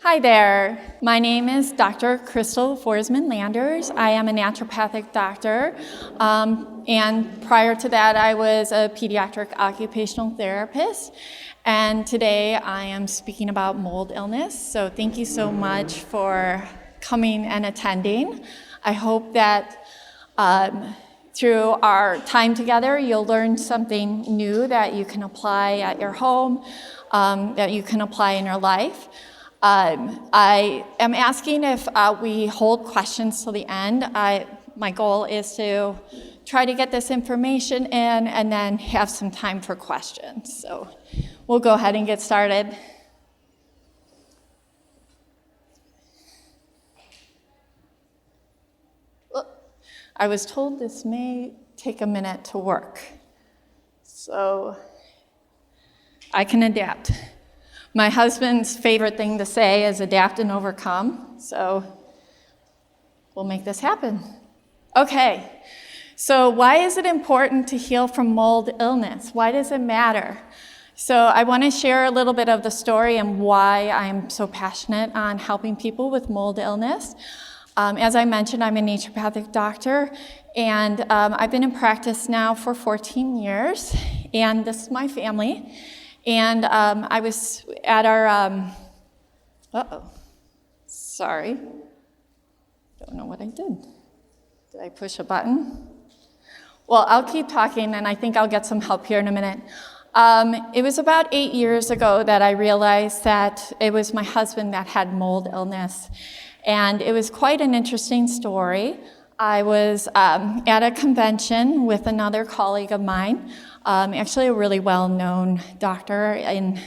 Hi there. My name is Dr. Crystal Forsman-Landers. I am a naturopathic doctor, and prior to that, I was a pediatric occupational therapist. And today, I am speaking about mold illness. So thank you so much for coming and attending. I hope that through our time together, you'll learn something new that you can apply at your home, that you can apply in your life. I am asking if we hold questions till the end. My goal is to try to get this information in and then have some time for questions. So we'll go ahead and get started. I was told this may take a minute to work, so I can adapt. My husband's favorite thing to say is adapt and overcome, so we'll make this happen. Okay, so why is it important to heal from mold illness? Why does it matter? So I want to share a little bit of the story and why I'm so passionate on helping people with mold illness. As I mentioned, I'm a naturopathic doctor, and I've been in practice now for 14 years, and this is my family. And I was at our, sorry. Don't know what I did. Did I push a button? Well, I'll keep talking, and I think I'll get some help here in a minute. It was about 8 years ago that I realized that it was my husband that had mold illness. And it was quite an interesting story. I was at a convention with another colleague of mine, actually a really well-known doctor in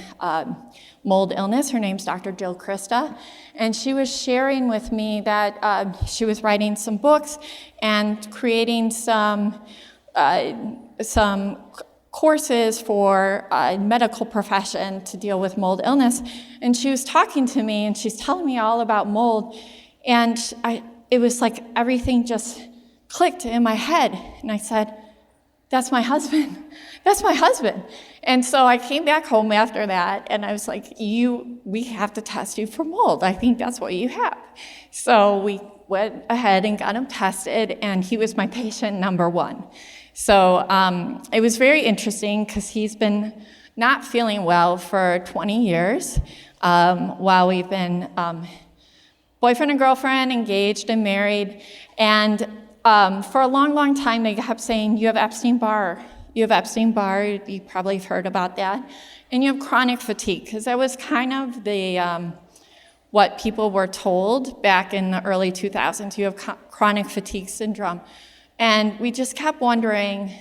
mold illness. Her name's Dr. Jill Krista. And she was sharing with me that she was writing some books and creating some courses for medical profession to deal with mold illness. And she was talking to me, and she's telling me all about mold. And it was like everything just clicked in my head. And I said, that's my husband. That's my husband. And so I came back home after that, and I was like, we have to test you for mold. I think that's what you have. So we went ahead and got him tested, and he was my patient number one. So it was very interesting because he's been not feeling well for 20 years while we've been boyfriend and girlfriend, engaged and married. And for a long, long time, they kept saying, you have Epstein-Barr. You have Epstein-Barr. You probably have heard about that. And you have chronic fatigue, because that was kind of the what people were told back in the early 2000s. You have chronic fatigue syndrome. And we just kept wondering,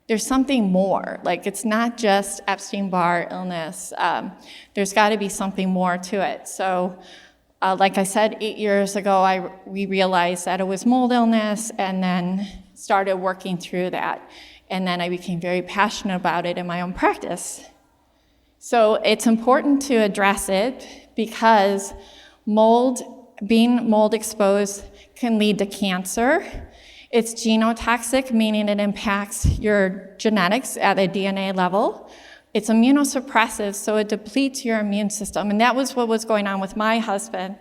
there's something more. Like, it's not just Epstein-Barr illness. There's got to be something more to it. So, like I said, 8 years ago, we realized that it was mold illness, and then started working through that. And then I became very passionate about it in my own practice. So it's important to address it because being mold exposed can lead to cancer. It's genotoxic, meaning it impacts your genetics at a DNA level. It's immunosuppressive, so it depletes your immune system. And that was what was going on with my husband.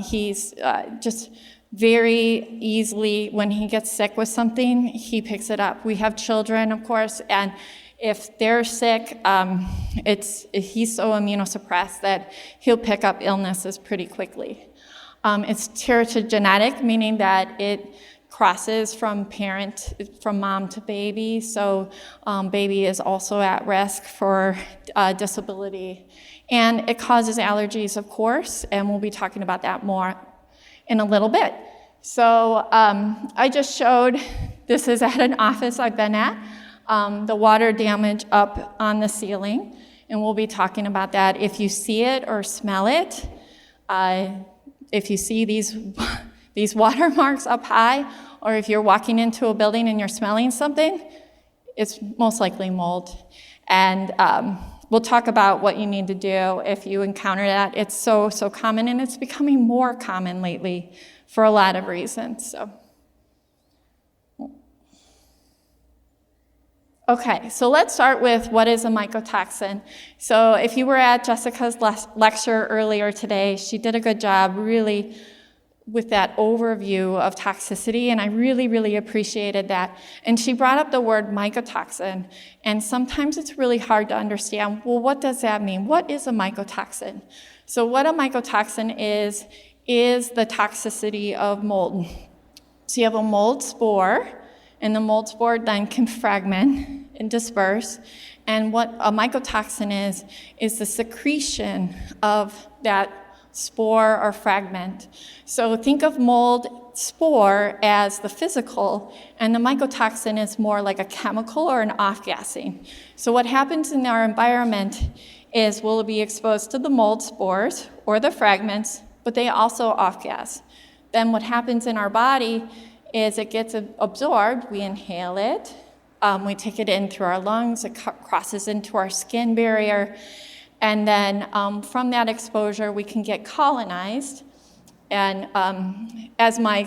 He's just very easily, when he gets sick with something, he picks it up. We have children, of course, and if they're sick, he's so immunosuppressed that he'll pick up illnesses pretty quickly. It's teratogenetic, meaning that it crosses from mom to baby, so baby is also at risk for disability. And it causes allergies, of course, and we'll be talking about that more in a little bit. So I just showed, this is at an office I've been at, the water damage up on the ceiling, and we'll be talking about that. If you see it or smell it, if you see these watermarks up high, or if you're walking into a building and you're smelling something, it's most likely mold. And we'll talk about what you need to do if you encounter that. It's so common, and it's becoming more common lately for a lot of reasons. So, Okay, so let's start with what is a mycotoxin. So if you were at Jessica's lecture earlier today, she did a good job really with that overview of toxicity, and I really, really appreciated that. And she brought up the word mycotoxin, and sometimes it's really hard to understand, well, what does that mean? What is a mycotoxin? So what a mycotoxin is the toxicity of mold. So you have a mold spore, and the mold spore then can fragment and disperse. And what a mycotoxin is the secretion of that spore or fragment. So think of mold spore as the physical, and the mycotoxin is more like a chemical or an off-gassing. So what happens in our environment is we'll be exposed to the mold spores or the fragments, but they also off-gas. Then what happens in our body is it gets absorbed, we inhale it, we take it in through our lungs, it crosses into our skin barrier, and then from that exposure we can get colonized. And as my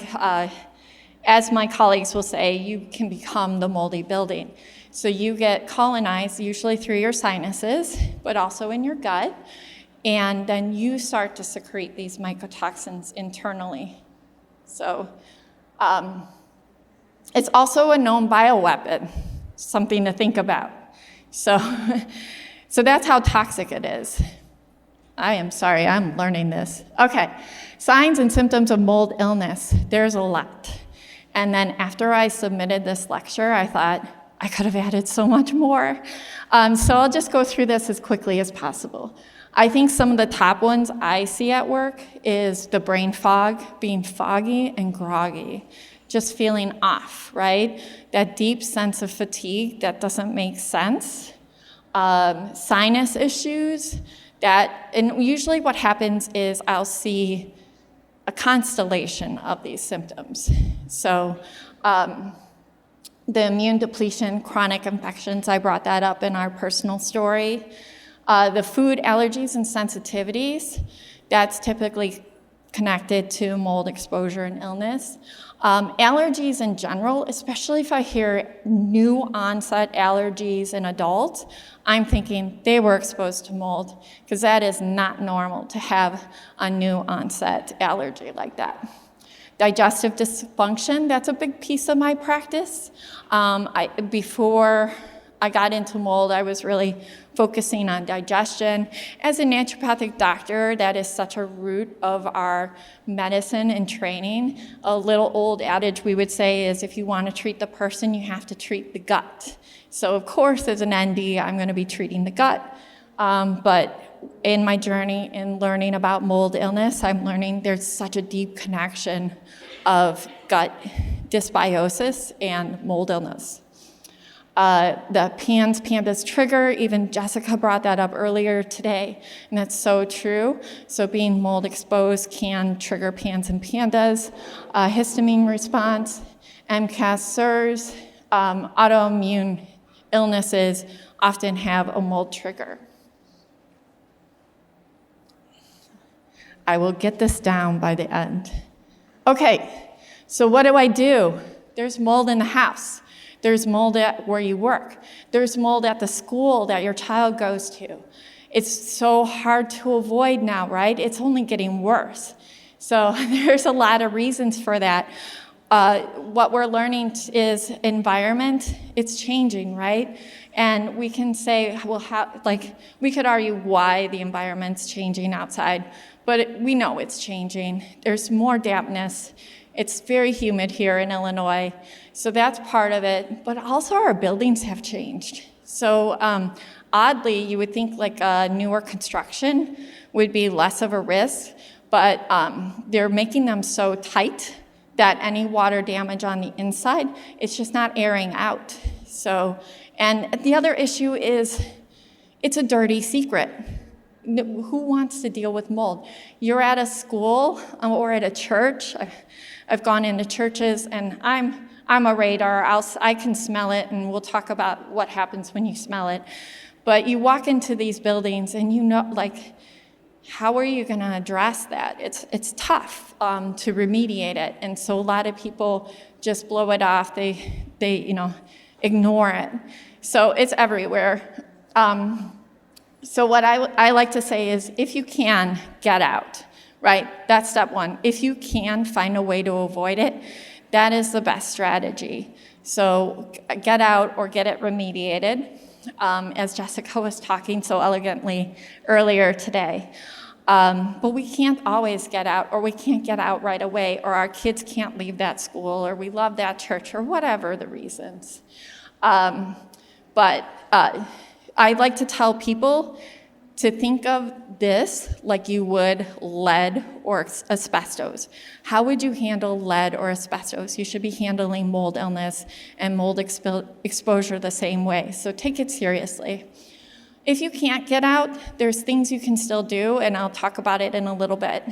colleagues will say, you can become the moldy building. So you get colonized usually through your sinuses, but also in your gut, and then you start to secrete these mycotoxins internally. So it's also a known bioweapon, something to think about. So that's how toxic it is. I am sorry, I'm learning this. Okay, signs and symptoms of mold illness. There's a lot. And then after I submitted this lecture, I thought I could have added so much more. So I'll just go through this as quickly as possible. I think some of the top ones I see at work is the brain fog, being foggy and groggy, just feeling off, right? That deep sense of fatigue that doesn't make sense. Sinus issues, and usually what happens is I'll see a constellation of these symptoms. So the immune depletion, chronic infections, I brought that up in our personal story. The food allergies and sensitivities, that's typically connected to mold exposure and illness. Allergies in general, especially if I hear new onset allergies in adults, I'm thinking they were exposed to mold, because that is not normal to have a new onset allergy like that. Digestive dysfunction, that's a big piece of my practice. Before I got into mold, I was really focusing on digestion. As a naturopathic doctor, that is such a root of our medicine and training. A little old adage we would say is, if you want to treat the person, you have to treat the gut. So of course, as an ND, I'm going to be treating the gut. But in my journey in learning about mold illness, I'm learning there's such a deep connection of gut dysbiosis and mold illness. The PANS, PANDAS trigger, even Jessica brought that up earlier today, and that's so true. So being mold exposed can trigger PANS and PANDAS. Histamine response, MCAS, SIRS, autoimmune illnesses often have a mold trigger. I will get this down by the end. Okay, so what do? There's mold in the house. There's mold at where you work. There's mold at the school that your child goes to. It's so hard to avoid now, right? It's only getting worse. So there's a lot of reasons for that. What we're learning is environment, it's changing, right? And we can say, well, we could argue why the environment's changing outside, but we know it's changing. There's more dampness. It's very humid here in Illinois, so that's part of it. But also our buildings have changed. So oddly, you would think like a newer construction would be less of a risk, but they're making them so tight that any water damage on the inside, it's just not airing out. So, and the other issue is it's a dirty secret. Who wants to deal with mold? You're at a school or at a church. I've gone into churches, and I'm a radar. I can smell it, and we'll talk about what happens when you smell it. But you walk into these buildings, and you know, like, how are you going to address that? It's tough to remediate it, and so a lot of people just blow it off. They ignore it. So it's everywhere. So what I like to say is, if you can, get out, right? That's step one. If you can find a way to avoid it, that is the best strategy. So get out or get it remediated, as Jessica was talking so elegantly earlier today. But we can't always get out, or we can't get out right away, or our kids can't leave that school, or we love that church, or whatever the reasons. But I like to tell people to think of this like you would lead or asbestos. How would you handle lead or asbestos? You should be handling mold illness and mold exposure the same way. So take it seriously. If you can't get out, there's things you can still do, and I'll talk about it in a little bit.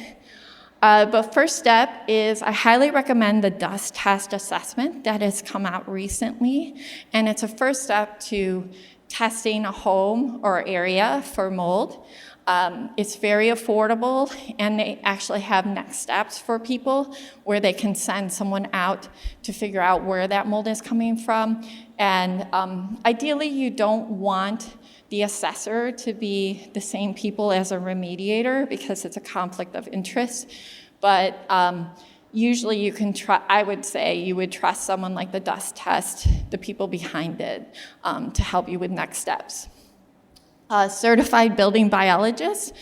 But first step is I highly recommend the dust test assessment that has come out recently, and it's a first step to testing a home or area for mold. It's very affordable, and they actually have next steps for people where they can send someone out to figure out where that mold is coming from. And ideally, you don't want the assessor to be the same people as a remediator because it's a conflict of interest. But usually you can I would say you would trust someone like the dust test, the people behind it, to help you with next steps. Certified building biologists,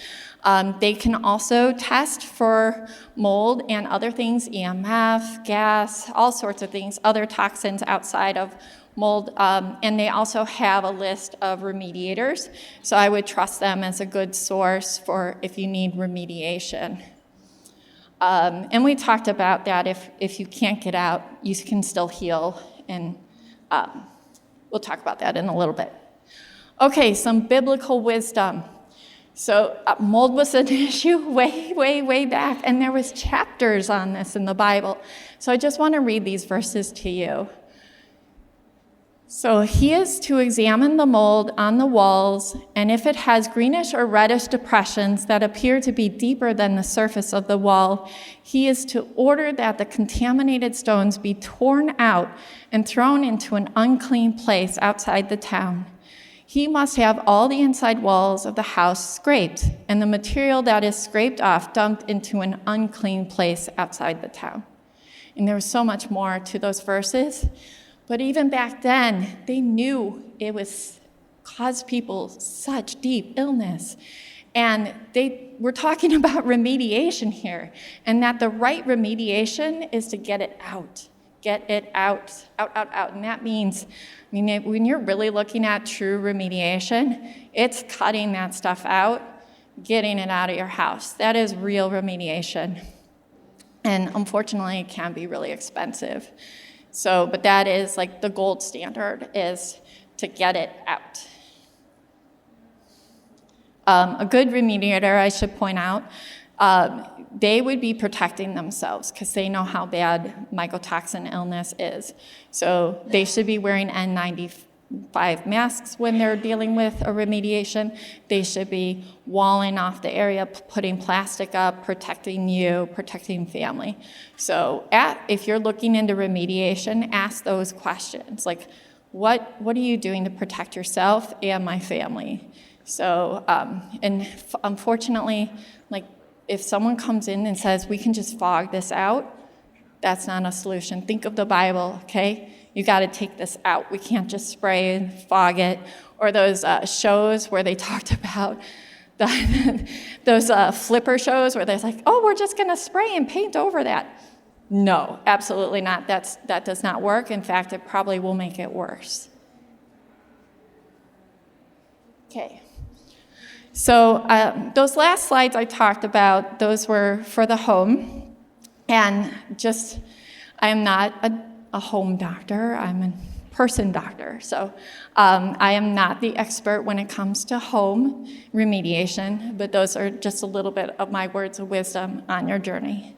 they can also test for mold and other things, EMF, gas, all sorts of things, other toxins outside of mold, and they also have a list of remediators, so I would trust them as a good source for if you need remediation. And we talked about that if you can't get out, you can still heal, and we'll talk about that in a little bit. Okay, some biblical wisdom. So mold was an issue way, way, way back, and there was chapters on this in the Bible. So I just want to read these verses to you. So he is to examine the mold on the walls, and if it has greenish or reddish depressions that appear to be deeper than the surface of the wall, he is to order that the contaminated stones be torn out and thrown into an unclean place outside the town. He must have all the inside walls of the house scraped, and the material that is scraped off dumped into an unclean place outside the town. And there was so much more to those verses. But even back then, they knew it was caused people such deep illness. And they were talking about remediation here, and that the right remediation is to get it out. Get it out. And that means, when you're really looking at true remediation, it's cutting that stuff out, getting it out of your house. That is real remediation. And unfortunately, it can be really expensive. So, but that is like the gold standard, is to get it out. A good remediator, I should point out, they would be protecting themselves because they know how bad mycotoxin illness is. So they should be wearing N95 masks when they're dealing with a remediation. They should be walling off the area, putting plastic up, protecting you, protecting family. So if you're looking into remediation, ask those questions. Like, what are you doing to protect yourself and my family? So, and unfortunately, like, if someone comes in and says, we can just fog this out, that's not a solution. Think of the Bible, okay? You got to take this out. We can't just spray and fog it. Or those shows where they talked about those flipper shows where they're like, oh, we're just going to spray and paint over that. No, absolutely not. That does not work. In fact, it probably will make it worse. Okay. So those last slides I talked about, those were for the home. And I am not a home doctor, I'm a person doctor. So I am not the expert when it comes to home remediation, but those are just a little bit of my words of wisdom on your journey.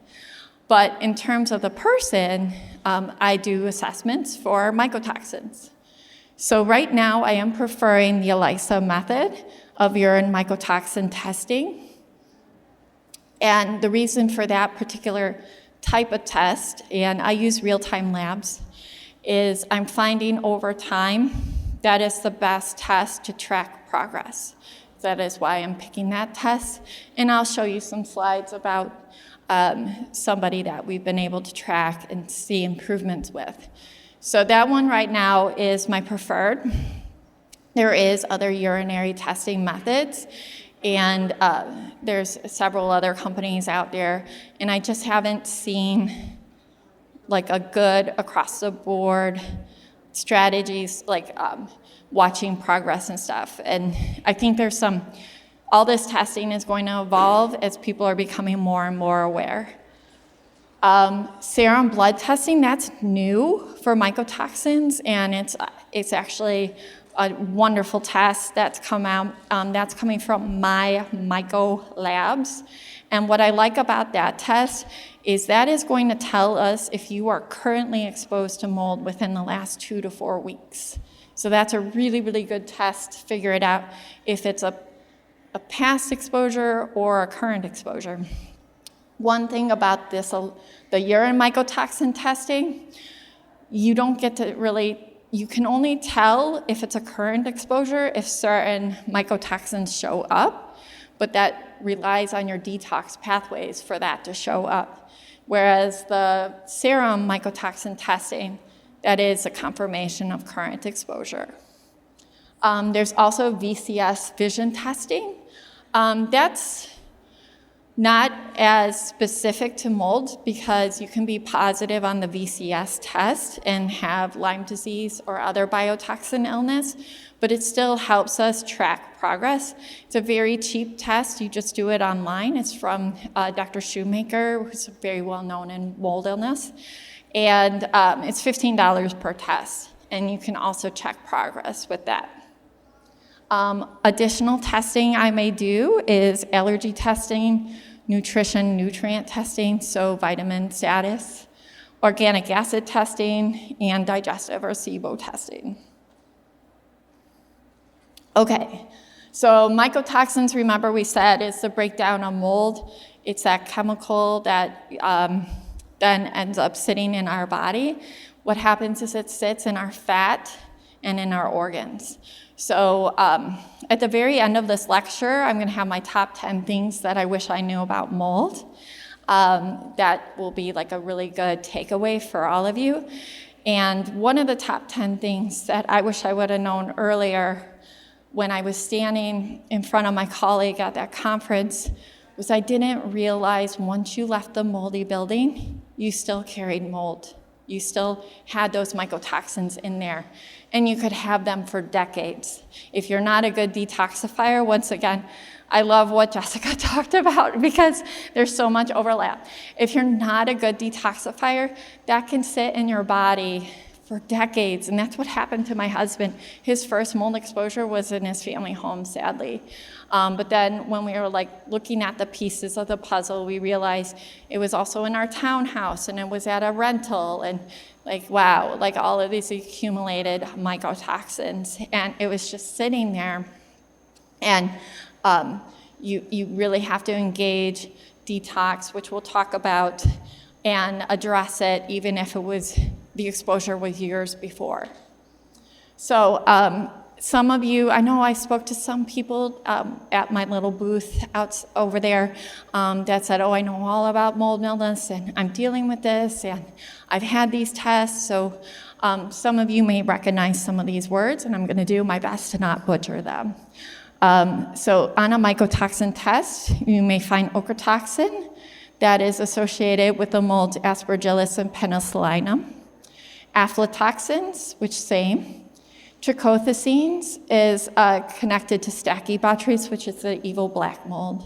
But in terms of the person, I do assessments for mycotoxins. So right now I am preferring the ELISA method of urine mycotoxin testing. And the reason for that particular type of test, and I use real-time labs, is I'm finding over time that is the best test to track progress. That is why I'm picking that test. And I'll show you some slides about somebody that we've been able to track and see improvements with. So that one right now is my preferred. There is other urinary testing methods, and there's several other companies out there, and I just haven't seen like a good across the board strategies like watching progress and stuff. And I think there's all this testing is going to evolve as people are becoming more and more aware. Serum blood testing, that's new for mycotoxins, and it's actually a wonderful test that's come out. That's coming from my Myco Labs. And what I like about that test is that is going to tell us if you are currently exposed to mold within the last 2 to 4 weeks. So that's a really, really good test to figure it out if it's a past exposure or a current exposure. One thing about this, the urine mycotoxin testing, you don't get to really, you can only tell if it's a current exposure if certain mycotoxins show up, but that relies on your detox pathways for that to show up. Whereas the serum mycotoxin testing, that is a confirmation of current exposure. There's also VCS vision testing. That's not as specific to mold because you can be positive on the VCS test and have Lyme disease or other biotoxin illness, but it still helps us track progress. It's a very cheap test. You just do it online. It's from Dr. Shoemaker, who's very well known in mold illness. And it's $15 per test, and you can also check progress with that. Additional testing I may do is allergy testing, nutrition, nutrient testing, so vitamin status, organic acid testing, and digestive or SIBO testing. Okay, so mycotoxins, remember we said, is the breakdown of mold. It's that chemical that then ends up sitting in our body. What happens is it sits in our fat and in our organs. So at the very end of this lecture, I'm going to have my top 10 things that I wish I knew about mold. That will be like a really good takeaway for all of you. And one of the top 10 things that I wish I would have known earlier when I was standing in front of my colleague at that conference was I didn't realize once you left the moldy building, you still carried mold. You still had those mycotoxins in there, and you could have them for decades. If you're not a good detoxifier, once again, I love what Jessica talked about because there's so much overlap. If you're not a good detoxifier, that can sit in your body for decades, and that's what happened to my husband. His first mold exposure was in his family home, sadly. But then when we were looking at the pieces of the puzzle, we realized it was also in our townhouse, and it was at a rental, and wow, all of these accumulated mycotoxins, and it was just sitting there. And you really have to engage detox, which we'll talk about, and address it even if the exposure was years before. So some of you, I know I spoke to some people at my little booth out over there that said, oh, I know all about mold illness, and I'm dealing with this, and I've had these tests. So some of you may recognize some of these words, and I'm going to do my best to not butcher them. So on a mycotoxin test, you may find ochratoxin that is associated with the molds Aspergillus and Penicillinum. Aflatoxins, which same. Trichothecenes is connected to Stachybotrys, which is the evil black mold.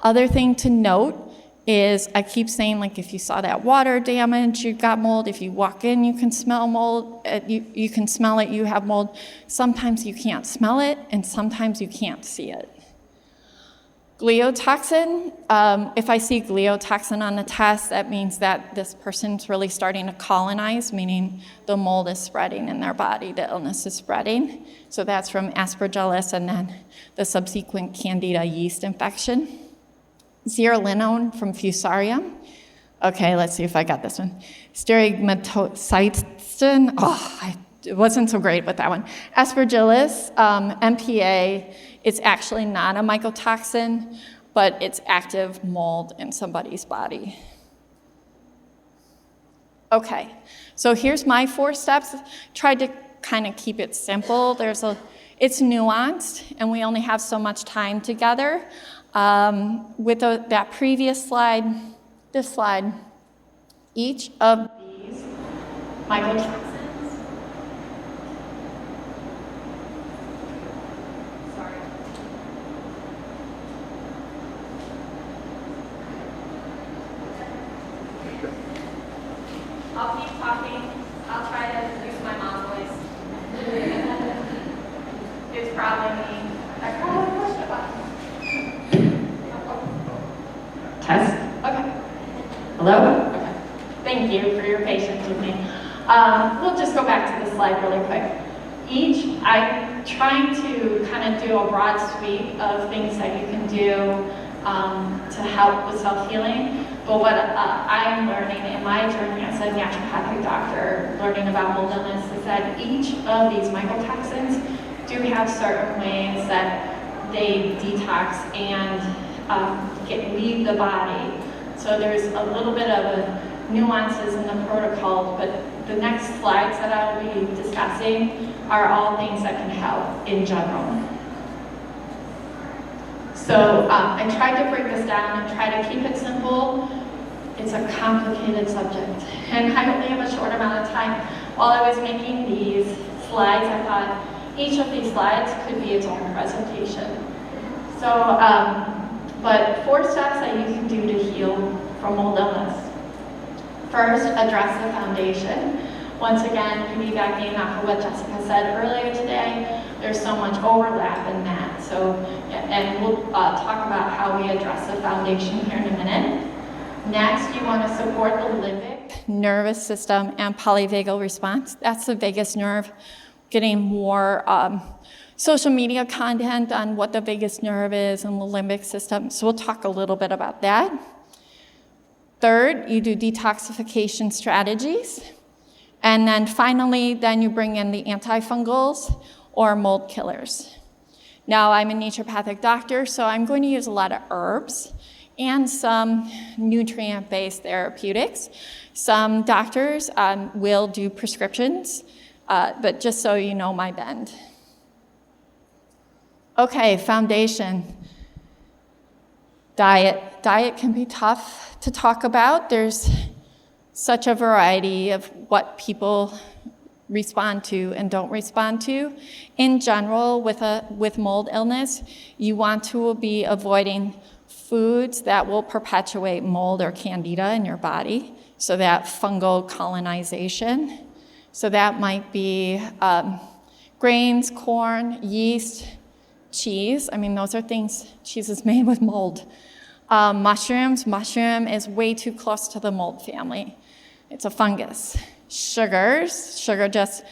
Other thing to note is I keep saying, if you saw that water damage, you got mold. If you walk in, you can smell mold. You can smell it, you have mold. Sometimes you can't smell it, and sometimes you can't see it. Gliotoxin, if I see gliotoxin on the test, that means that this person's really starting to colonize, meaning the mold is spreading in their body, the illness is spreading. So that's from Aspergillus and then the subsequent Candida yeast infection. Zearalenone from Fusarium. Okay, let's see if I got this one. Stigmatocytosis Kristen, it wasn't so great with that one. Aspergillus, MPA, it's actually not a mycotoxin, but it's active mold in somebody's body. Okay, so here's my 4 steps. Tried to kind of keep it simple. It's nuanced, and we only have so much time together. With that previous slide, this slide, each of these mycotoxins, I'll keep talking. I'll try to use my mom's voice. It's probably me. I probably pushed a button. Test? Okay. Hello? Okay. Thank you for your patience with me. We'll just go back to the slide really quick. I'm trying to kind of do a broad sweep of things that you can do to help with self-healing. But what I'm learning in my journey as a naturopathic doctor, learning about mold illness, is that each of these mycotoxins do have certain ways that they detox and leave the body. So there's a little bit of nuances in the protocol, but the next slides that I will be discussing are all things that can help in general. So I tried to break this down and try to keep it simple. It's a complicated subject, and I only have a short amount of time. While I was making these slides, I thought each of these slides could be its own presentation. So, but 4 steps that you can do to heal from mold illness. First, address the foundation. Once again, piggybacking off of what Jessica said earlier today, there's so much overlap in that. So, and we'll talk about how we address the foundation here in a minute. Next, you want to support the limbic nervous system and polyvagal response. That's the vagus nerve. Getting more social media content on what the vagus nerve is and the limbic system. So we'll talk a little bit about that. Third, you do detoxification strategies. And then finally, then you bring in the antifungals or mold killers. Now, I'm a naturopathic doctor, so I'm going to use a lot of herbs and some nutrient-based therapeutics. Some doctors will do prescriptions, but just so you know my bend. Okay, foundation. Diet. Diet can be tough to talk about. There's such a variety of what people respond to and don't respond to. In general, with mold illness, you want to be avoiding foods that will perpetuate mold or candida in your body, so that fungal colonization. So that might be grains, corn, yeast, cheese. I mean, those are things, cheese is made with mold. Mushrooms. Mushroom is way too close to the mold family. It's a fungus. Sugars. The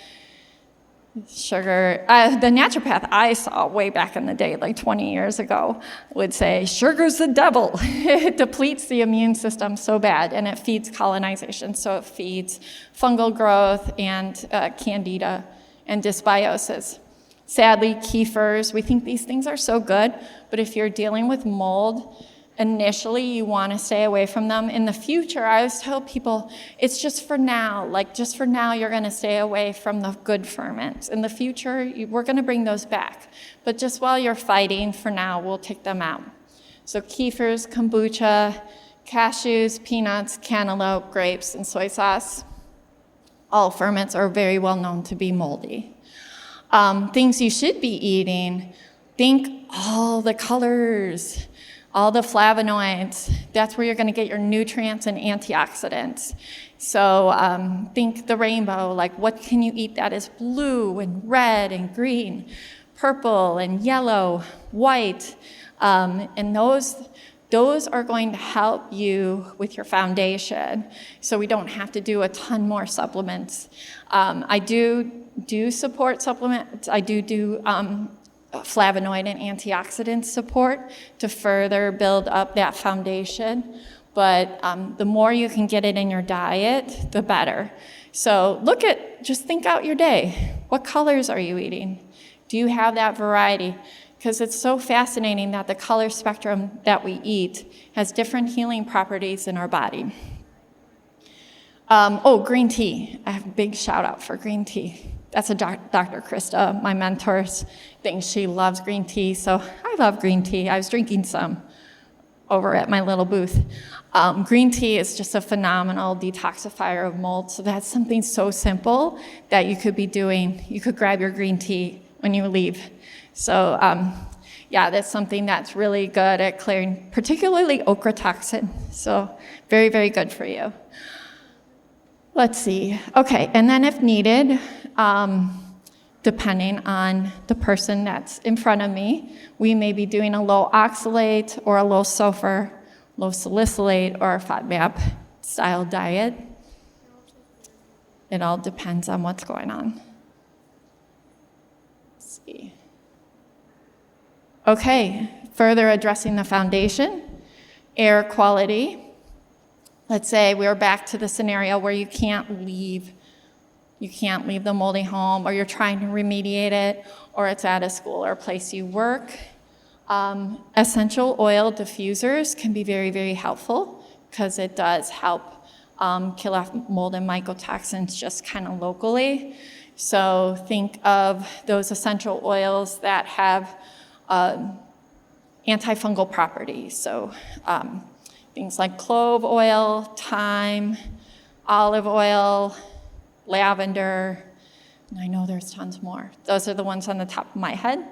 naturopath I saw way back in the day, like 20 years ago, would say, sugar's the devil. It depletes the immune system so bad, and it feeds colonization. So it feeds fungal growth and candida and dysbiosis. Sadly, kefirs, we think these things are so good, but if you're dealing with mold, initially you want to stay away from them. In the future, I always tell people, it's just for now. Like, just for now, you're going to stay away from the good ferments. In the future, we're going to bring those back. But just while you're fighting, for now, we'll take them out. So kefirs, kombucha, cashews, peanuts, cantaloupe, grapes, and soy sauce. All ferments are very well known to be moldy. Things you should be eating, think all the colors, all the flavonoids. That's where you're going to get your nutrients and antioxidants. So think the rainbow, like what can you eat that is blue and red and green, purple and yellow, white, and those are going to help you with your foundation, so we don't have to do a ton more supplements. I do support supplements. I do flavonoid and antioxidant support to further build up that foundation. but the more you can get it in your diet, the better. So just think out your day. What colors are you eating? Do you have that variety? Because it's so fascinating that the color spectrum that we eat has different healing properties in our body. Green tea. I have a big shout out for green tea. That's a Dr. Krista, my mentor's thing. She loves green tea, so I love green tea. I was drinking some over at my little booth. Green tea is just a phenomenal detoxifier of mold, so that's something so simple that you could be doing. You could grab your green tea when you leave. So that's something that's really good at clearing, particularly okra toxin. So very, very good for you. Let's see. Okay, and then if needed, depending on the person that's in front of me, we may be doing a low oxalate or a low sulfur, low salicylate, or a FODMAP style diet. It all depends on what's going on. Let's see. Okay, further addressing the foundation, air quality. Let's say we're back to the scenario where you can't leave the moldy home, or you're trying to remediate it, or it's at a school or a place you work. Essential oil diffusers can be very, very helpful because it does help kill off mold and mycotoxins just kind of locally. So think of those essential oils that have antifungal properties. So things like clove oil, thyme, olive oil, lavender, and I know there's tons more. Those are the ones on the top of my head.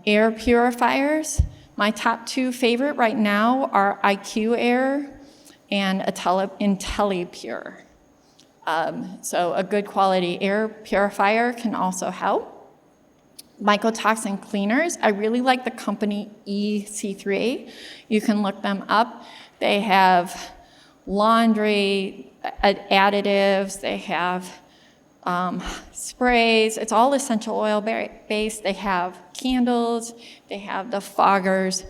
Air purifiers. My top two favorite right now are IQ Air and IntelliPure. So a good quality air purifier can also help. Mycotoxin cleaners. I really like the company EC3. You can look them up. They have laundry additives. They have sprays. It's all essential oil based. They have candles. They have the foggers.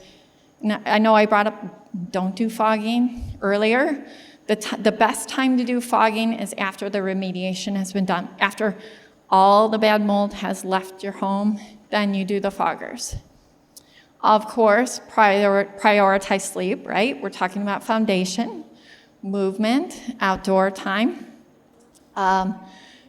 Now, I know I brought up don't do fogging earlier. The best time to do fogging is after the remediation has been done. After all the bad mold has left your home, then you do the foggers. Of course, prioritize sleep, right? We're talking about foundation, movement, outdoor time,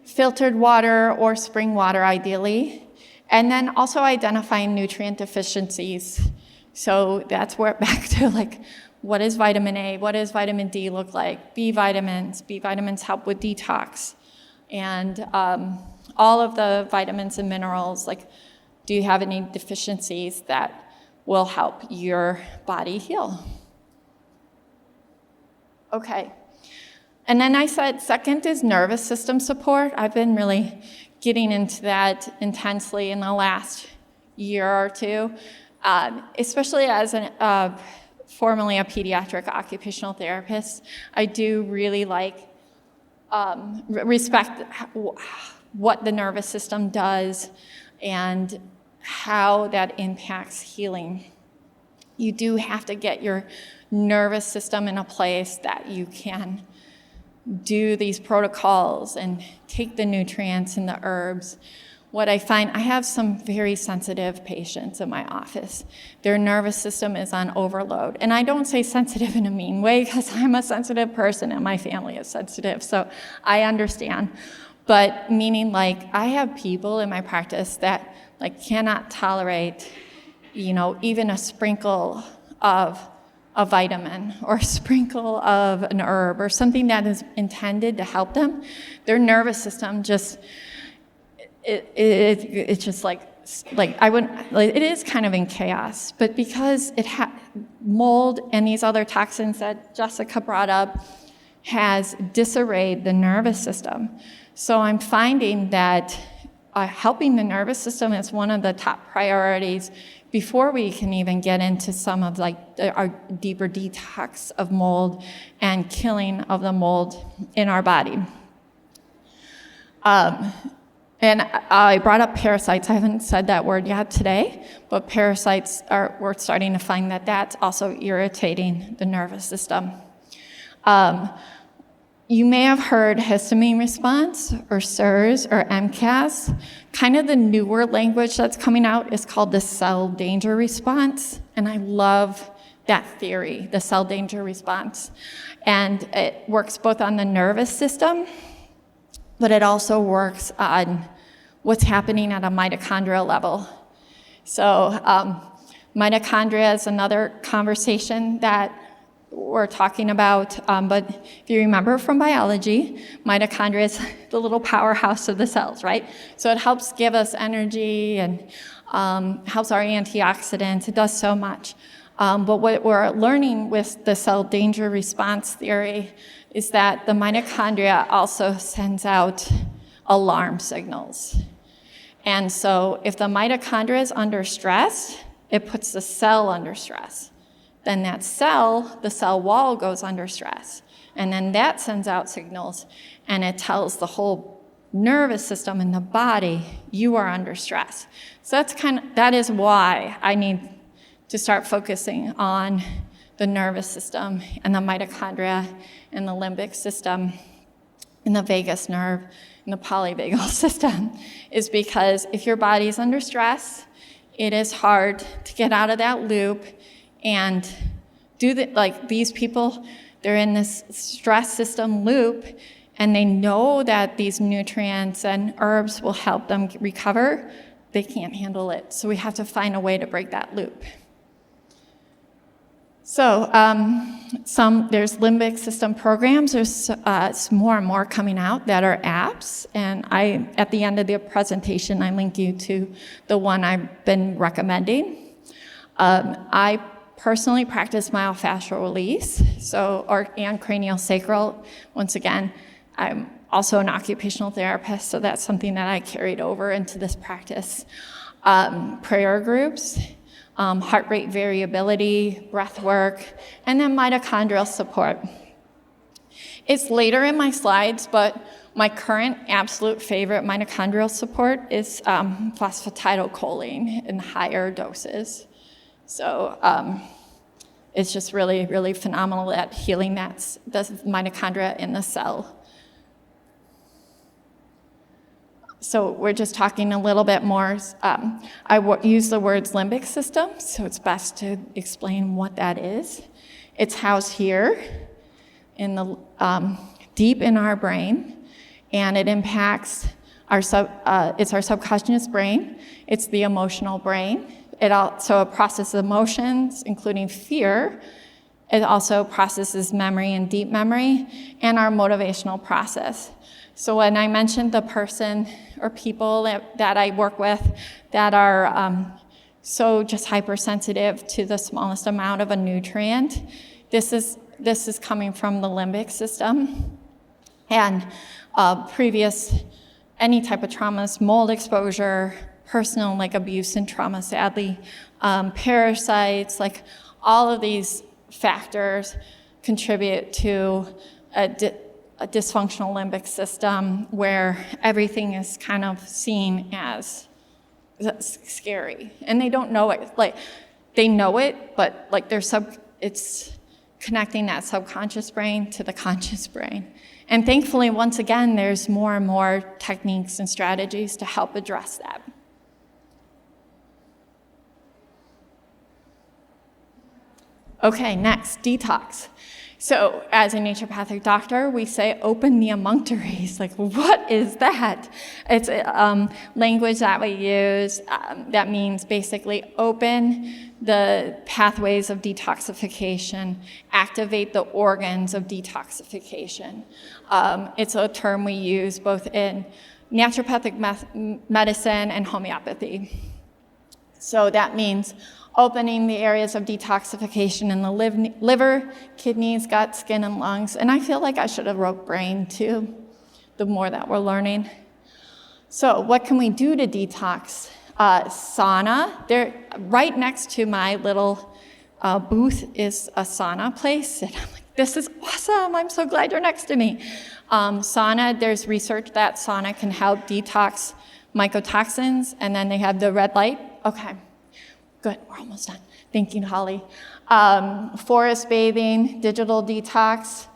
filtered water or spring water ideally, and then also identifying nutrient deficiencies. So that's where back to like, what is vitamin A? What does vitamin D look like? B vitamins. B vitamins help with detox. And all of the vitamins and minerals, like, do you have any deficiencies that will help your body heal? Okay. And then I said second is nervous system support. I've been really getting into that intensely in the last year or two, especially as formerly a pediatric occupational therapist. I do really respect what the nervous system does and how that impacts healing. You do have to get your nervous system in a place that you can do these protocols and take the nutrients and the herbs. What I find, I have some very sensitive patients in my office. Their nervous system is on overload. And I don't say sensitive in a mean way because I'm a sensitive person and my family is sensitive, so I understand. But meaning like I have people in my practice that like cannot tolerate, even a sprinkle of a vitamin or a sprinkle of an herb or something that is intended to help them. Their nervous system just, it's just it is kind of in chaos, but because mold and these other toxins that Jessica brought up has disarrayed the nervous system. So I'm finding that helping the nervous system is one of the top priorities before we can even get into some of our deeper detox of mold and killing of the mold in our body. And I brought up parasites. I haven't said that word yet today, but parasites we're starting to find that that's also irritating the nervous system. You may have heard histamine response, or SIRS, or MCAS. Kind of the newer language that's coming out is called the cell danger response, and I love that theory, the cell danger response. And it works both on the nervous system, but it also works on what's happening at a mitochondrial level. So mitochondria is another conversation that we're talking about, but if you remember from biology, mitochondria is the little powerhouse of the cells, right? So it helps give us energy and helps our antioxidants. It does so much. But what we're learning with the cell danger response theory is that the mitochondria also sends out alarm signals. And so if the mitochondria is under stress, it puts the cell under stress. Then that cell, the cell wall, goes under stress. And then that sends out signals, and it tells the whole nervous system in the body, you are under stress. So that is why I need to start focusing on the nervous system and the mitochondria and the limbic system and the vagus nerve and the polyvagal system, is because if your body's under stress, it is hard to get out of that loop and like these people, they're in this stress system loop, and they know that these nutrients and herbs will help them recover. They can't handle it, so we have to find a way to break that loop. So there's limbic system programs. There's more and more coming out that are apps, and at the end of the presentation, I link you to the one I've been recommending. I personally practice myofascial release, and craniosacral. Once again, I'm also an occupational therapist, so that's something that I carried over into this practice. Prayer groups, heart rate variability, breath work, and then mitochondrial support. It's later in my slides, but my current absolute favorite mitochondrial support is phosphatidylcholine in higher doses. So it's just really, really phenomenal at healing the mitochondria in the cell. So we're just talking a little bit more. I use the words limbic system, so it's best to explain what that is. It's housed here in the deep in our brain, and it impacts it's our subconscious brain. It's the emotional brain. It also processes emotions, including fear. It also processes memory and deep memory, and our motivational process. So when I mentioned the person or people that I work with that are so just hypersensitive to the smallest amount of a nutrient, this is coming from the limbic system. And any type of traumas, mold exposure, personal like abuse and trauma, sadly, parasites, like all of these factors contribute to a dysfunctional limbic system where everything is kind of seen as scary, and they don't know it. Like they know it, but like it's connecting that subconscious brain to the conscious brain. And thankfully, once again, there's more and more techniques and strategies to help address that. Okay, next, detox. So as a naturopathic doctor, we say open the emunctories. Like, what is that? It's language that we use that means basically open the pathways of detoxification, activate the organs of detoxification. It's a term we use both in naturopathic medicine and homeopathy. So that means opening the areas of detoxification in the liver, kidneys, gut, skin, and lungs. And I feel like I should have wrote brain too, the more that we're learning. So what can we do to detox? Sauna. There, right next to my little booth is a sauna place. And I'm like, this is awesome. I'm so glad you're next to me. Sauna, there's research that sauna can help detox mycotoxins, and then they have the red light. Okay, good, we're almost done. Thank you, Holly. Forest bathing, digital detox,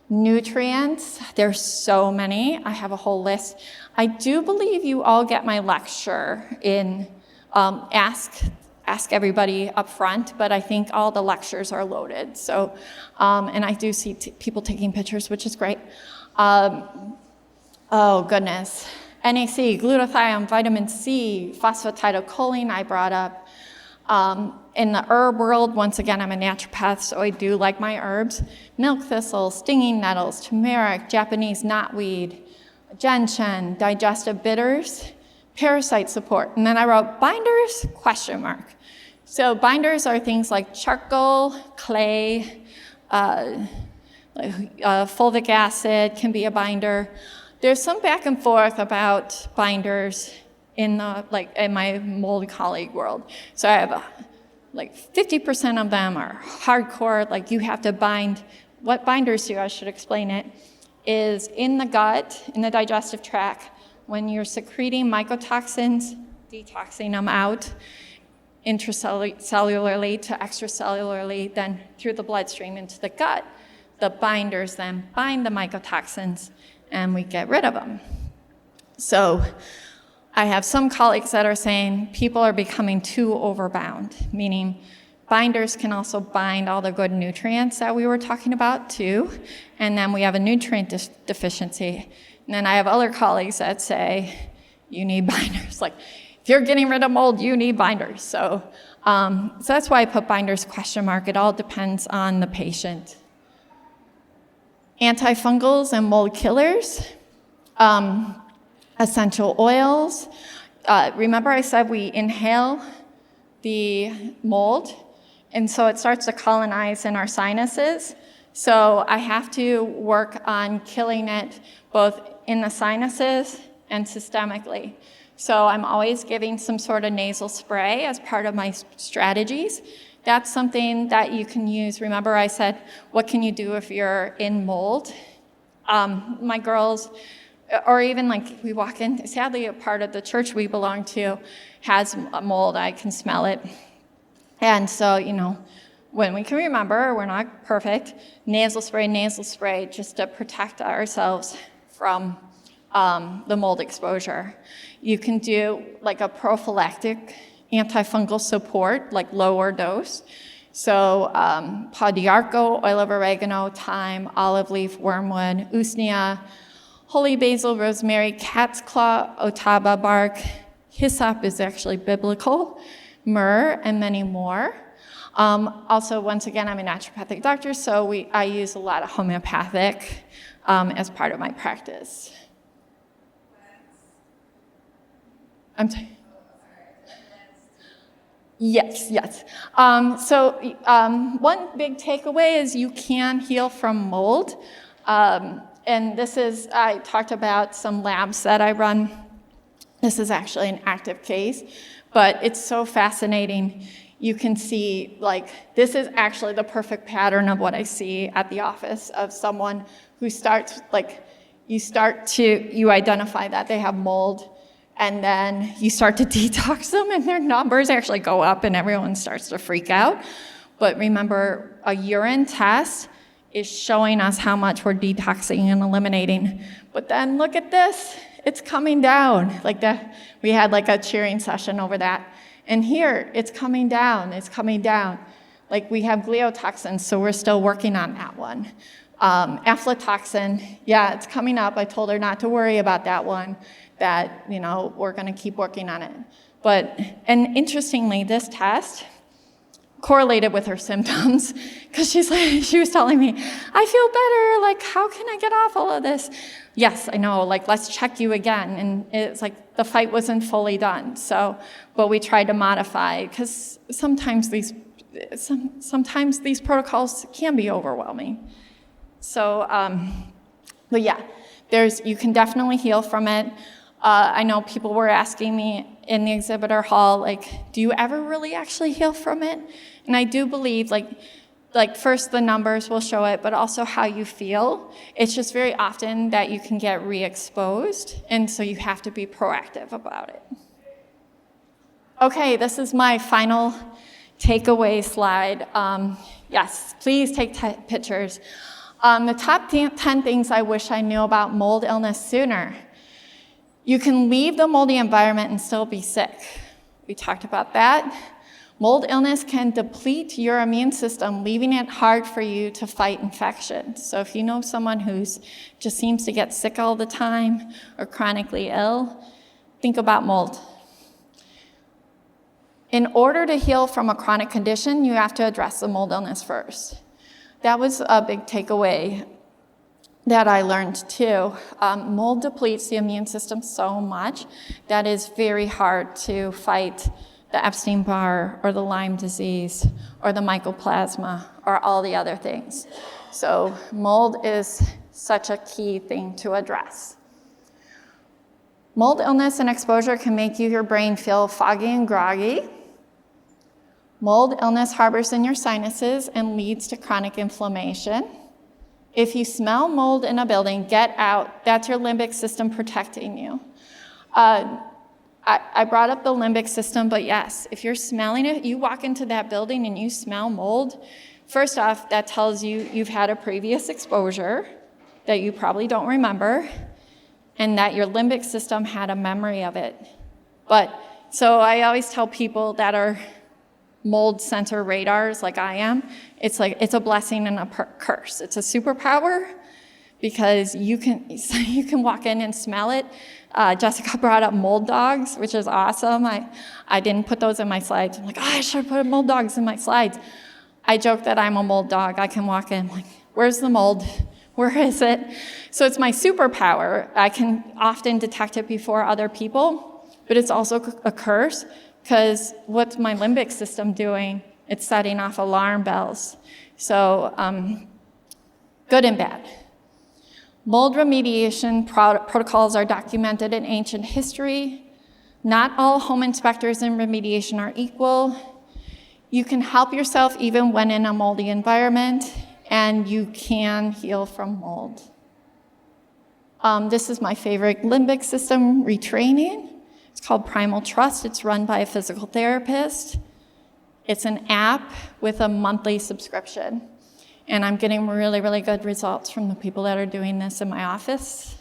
nutrients. There's so many. I have a whole list. I do believe you all get my lecture in Ask Everybody up front, but I think all the lectures are loaded. So, and I do see people taking pictures, which is great. Oh, goodness. NAC, glutathione, vitamin C, phosphatidylcholine I brought up. In the herb world, once again, I'm a naturopath, so I do like my herbs. Milk thistle, stinging nettles, turmeric, Japanese knotweed, gentian, digestive bitters, parasite support. And then I wrote binders, ? So binders are things like charcoal, clay, fulvic acid can be a binder. There's some back and forth about binders in my mold colleague world. So I have 50% of them are hardcore, like you have to bind. What binders do, I should explain it, is in the gut, in the digestive tract, when you're secreting mycotoxins, detoxing them out intracellularly to extracellularly, then through the bloodstream into the gut, the binders then bind the mycotoxins and we get rid of them. So I have some colleagues that are saying people are becoming too overbound, meaning binders can also bind all the good nutrients that we were talking about too, and then we have a nutrient deficiency. And then I have other colleagues that say, you need binders. Like, if you're getting rid of mold, you need binders. So that's why I put binders ? It all depends on the patient. Antifungals and mold killers. Essential oils. Remember I said we inhale the mold, and so it starts to colonize in our sinuses. So I have to work on killing it both in the sinuses and systemically. So I'm always giving some sort of nasal spray as part of my strategies. That's something that you can use. Remember I said, what can you do if you're in mold? My girls, or even like we walk in, sadly a part of the church we belong to has mold, I can smell it. And so, when we can remember, we're not perfect, nasal spray, just to protect ourselves from the mold exposure. You can do like a prophylactic antifungal support, like lower dose. So pau d'arco, oil of oregano, thyme, olive leaf, wormwood, usnea, holy basil, rosemary, cat's claw, otaba bark, hyssop is actually biblical, myrrh, and many more. Also, once again, I'm a naturopathic doctor, so I use a lot of homeopathic as part of my practice. I'm sorry. Yes. So one big takeaway is you can heal from mold. And this is, I talked about some labs that I run. This is actually an active case, but it's so fascinating. You can see, this is actually the perfect pattern of what I see at the office of someone who starts, you identify that they have mold, and then you start to detox them, and their numbers actually go up, and everyone starts to freak out. But remember, a urine test is showing us how much we're detoxing and eliminating. But then look at this, it's coming down. We had a cheering session over that. And here, it's coming down. We have gliotoxins, so we're still working on that one. Aflatoxin, yeah, it's coming up. I told her not to worry about that one, that, we're gonna keep working on it. And interestingly, this test correlated with her symptoms, because she was telling me, I feel better, how can I get off all of this? Yes, I know, let's check you again. And it's the fight wasn't fully done. So, but we tried to modify, because sometimes these protocols can be overwhelming. So, but yeah, you can definitely heal from it. I know people were asking me in the exhibitor hall, do you ever really actually heal from it? And I do believe, like first the numbers will show it, but also how you feel. It's just very often that you can get re-exposed, and so you have to be proactive about it. Okay, this is my final takeaway slide. Yes, please take pictures. The top 10 things I wish I knew about mold illness sooner. You can leave the moldy environment and still be sick. We talked about that. Mold illness can deplete your immune system, leaving it hard for you to fight infections. So if you know someone who's just seems to get sick all the time or chronically ill, think about mold. In order to heal from a chronic condition, you have to address the mold illness first. That was a big takeaway that I learned too. Mold depletes the immune system so much that it's very hard to fight the Epstein-Barr or the Lyme disease or the mycoplasma or all the other things. So mold is such a key thing to address. Mold illness and exposure can make your brain feel foggy and groggy. Mold illness harbors in your sinuses and leads to chronic inflammation. If you smell mold in a building, get out. That's your limbic system protecting you. I brought up the limbic system, but yes, if you're smelling it, you walk into that building and you smell mold, first off, that tells you you've had a previous exposure that you probably don't remember, and that your limbic system had a memory of it. So I always tell people that are mold sensor radars like I am, it's a blessing and a curse. It's a superpower because you can walk in and smell it. Jessica brought up mold dogs, which is awesome. I didn't put those in my slides. I'm like, I should have put mold dogs in my slides. I joke that I'm a mold dog. I can walk in, like, where's the mold? Where is it? So it's my superpower. I can often detect it before other people, but it's also a curse. Because what's my limbic system doing? It's setting off alarm bells. So good and bad. Mold remediation protocols are documented in ancient history. Not all home inspectors in remediation are equal. You can help yourself even when in a moldy environment, and you can heal from mold. This is my favorite limbic system retraining. It's called Primal Trust. It's run by a physical therapist. It's an app with a monthly subscription. And I'm getting really, really good results from the people that are doing this in my office.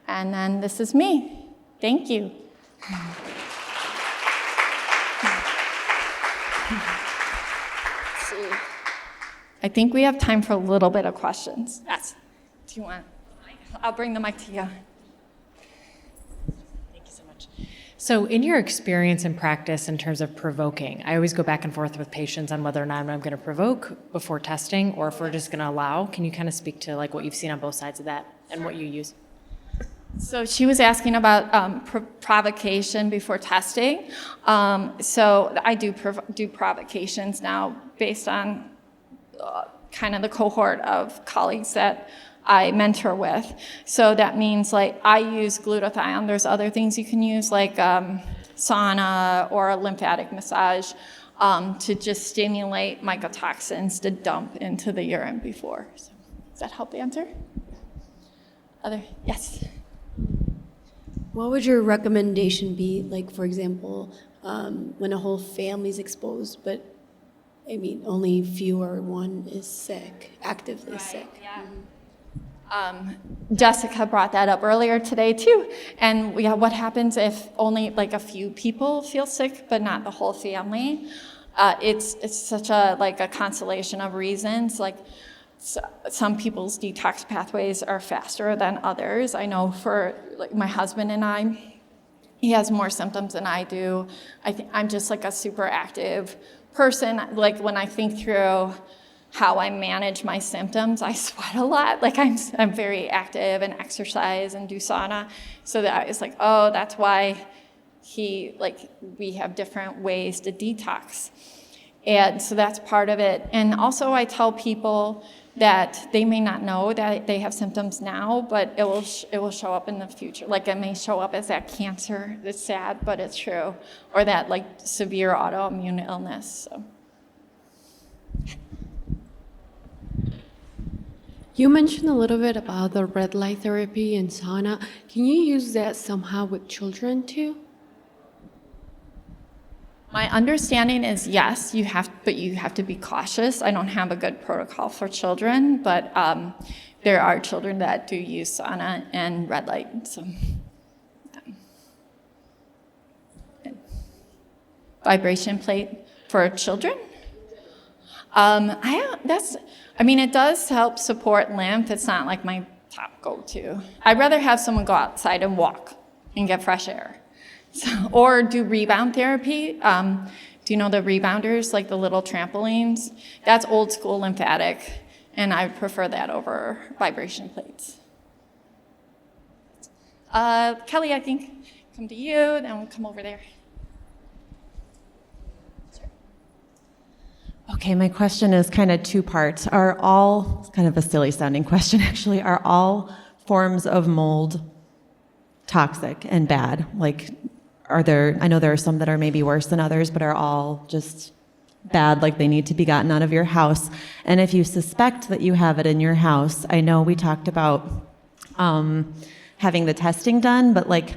And then this is me. Thank you. I think we have time for a little bit of questions. Yes. Do you want? I'll bring the mic to you. So in your experience and practice in terms of provoking, I always go back and forth with patients on whether or not I'm going to provoke before testing or if we're just going to allow. Can you kind of speak to like what you've seen on both sides of that and what you use? So she was asking about provocation before testing. So I do provocations now based on kind of the cohort of colleagues that I mentor with. So that means like I use glutathione. There's other things you can use like sauna or a lymphatic massage to just stimulate mycotoxins to dump into the urine before. So does that help answer? Yes. What would your recommendation be, like, for example, when a whole family's exposed, but I mean, only few or one is sick, actively sick? Yeah. Jessica brought that up earlier today too. And what happens if only like a few people feel sick, but not the whole family? It's such a constellation of reasons. Like some people's detox pathways are faster than others. I know for like my husband and I, he has more symptoms than I do. I'm just like a super active person. Like when I think through how I manage my symptoms, I sweat a lot. Like I'm very active and exercise and do sauna. So that is like, oh, that's why we have different ways to detox. And so that's part of it. And also I tell people that they may not know that they have symptoms now, but it will show up in the future. Like it may show up as that cancer. It's sad, but it's true, or that like severe autoimmune illness. So. You mentioned a little bit about the red light therapy and sauna. Can you use that somehow with children too? My understanding is yes, but you have to be cautious. I don't have a good protocol for children, but there are children that do use sauna and red light. So, vibration plate for children. It does help support lymph. It's not like my top go-to. I'd rather have someone go outside and walk and get fresh air. So, or do rebound therapy. Do you know the rebounders, like the little trampolines? That's old school lymphatic, and I would prefer that over vibration plates. Kelly, I think, come to you, then we'll come over there. Okay, my question is kind of two parts. It's kind of a silly sounding question actually, are all forms of mold toxic and bad? Like, I know there are some that are maybe worse than others, but are all just bad, like they need to be gotten out of your house? And if you suspect that you have it in your house, I know we talked about having the testing done, but like,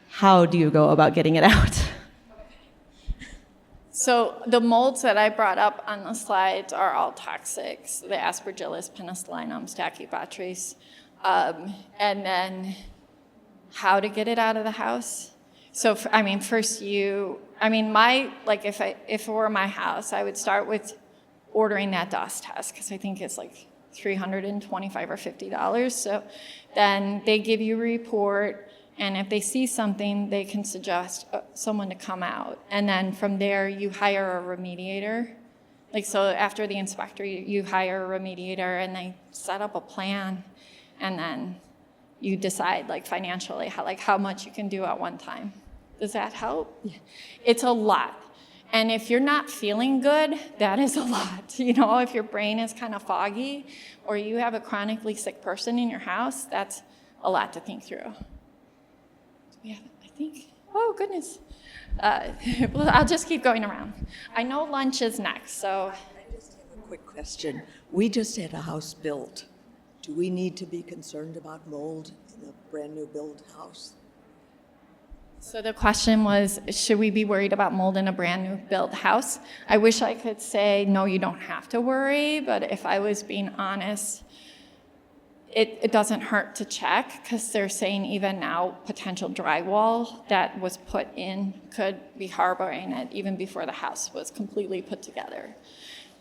how do you go about getting it out? So the molds that I brought up on the slides are all toxic. So the Aspergillus, Penicillinum, Stachybotrys. And then how to get it out of the house? So, if it were my house, I would start with ordering that dust test, because I think it's like $325 or $50. So then they give you a report, and if they see something, they can suggest someone to come out. And then from there, you hire a remediator. So after the inspector, you hire a remediator, and they set up a plan, and then you decide financially how much you can do at one time. Does that help? Yeah. It's a lot. And if you're not feeling good, that is a lot. If your brain is kind of foggy, or you have a chronically sick person in your house, that's a lot to think through. Oh goodness. Well, I'll just keep going around. I know lunch is next, so. I just have a quick question. We just had a house built. Do we need to be concerned about mold in a brand new built house? So the question was, should we be worried about mold in a brand new built house? I wish I could say, no, you don't have to worry, but if I was being honest, it doesn't hurt to check, because they're saying even now potential drywall that was put in could be harboring it even before the house was completely put together.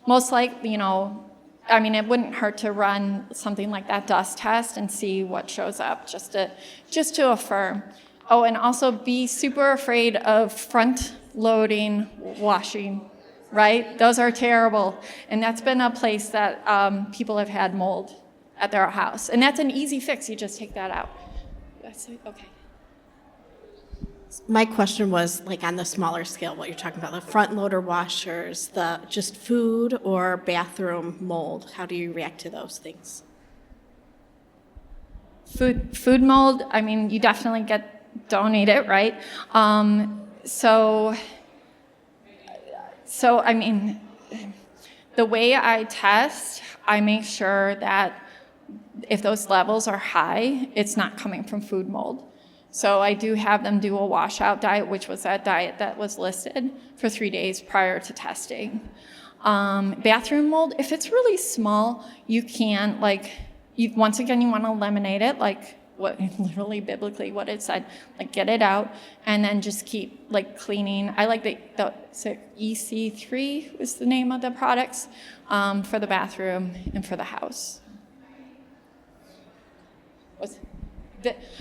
Most likely, it wouldn't hurt to run something like that dust test and see what shows up, just to affirm. Oh, and also be super afraid of front-loading washing, right? Those are terrible. And that's been a place that people have had mold at their house. And that's an easy fix. You just take that out. That's it? Okay. My question was on the smaller scale, what you're talking about, the front loader washers, the just food or bathroom mold. How do you react to those things? Food mold, you definitely don't eat it, right? The way I test, I make sure that if those levels are high, it's not coming from food mold. So I do have them do a washout diet, which was that diet that was listed, for 3 days prior to testing. Bathroom mold, if it's really small, you can, once again, you want to eliminate it, literally biblically what it said, get it out, and then just keep cleaning. I like the EC3 is the name of the products for the bathroom and for the house.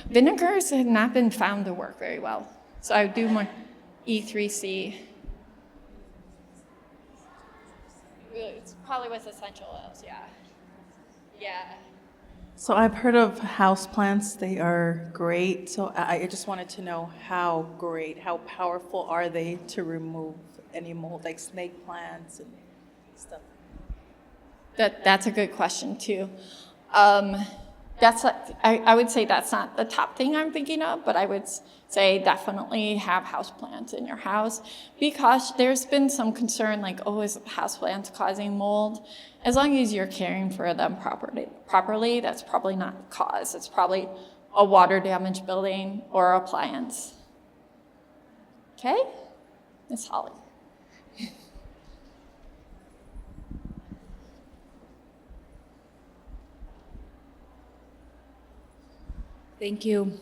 Vinegars have not been found to work very well, so I would do more E3C. It's probably with essential oils, yeah. Yeah. So I've heard of houseplants. They are great. So I just wanted to know how powerful are they to remove any mold, like snake plants and stuff? That's a good question too. I would say that's not the top thing I'm thinking of, but I would say definitely have houseplants in your house, because there's been some concern like, oh, is houseplants causing mold? As long as you're caring for them properly, that's probably not the cause. It's probably a water damaged building or appliance. Okay? Miss Holly. Thank you.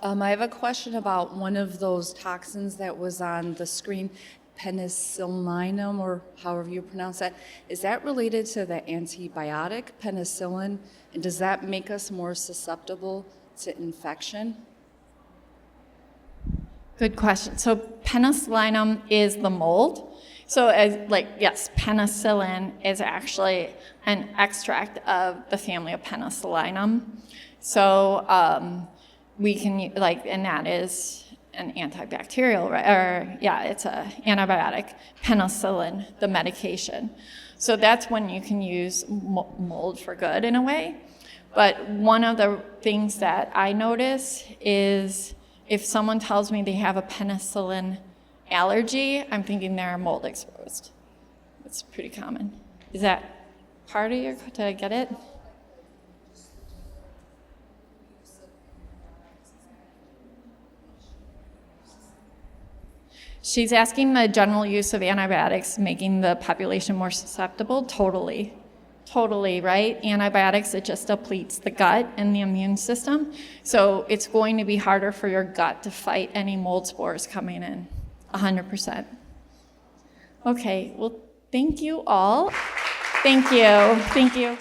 I have a question about one of those toxins that was on the screen, penicillinum, or however you pronounce that. Is that related to the antibiotic penicillin? And does that make us more susceptible to infection? Good question. So penicillinum is the mold. So yes, penicillin is actually an extract of the family of penicillinum. So we can, and that is an antibacterial, right? It's an antibiotic, penicillin, the medication. So that's when you can use mold for good in a way. But one of the things that I notice is if someone tells me they have a penicillin allergy, I'm thinking they're mold exposed. It's pretty common. Is that part of your, did I get it? She's asking the general use of antibiotics making the population more susceptible. Totally, right? Antibiotics, it just depletes the gut and the immune system. So it's going to be harder for your gut to fight any mold spores coming in, 100%. Okay, well, thank you all. Thank you.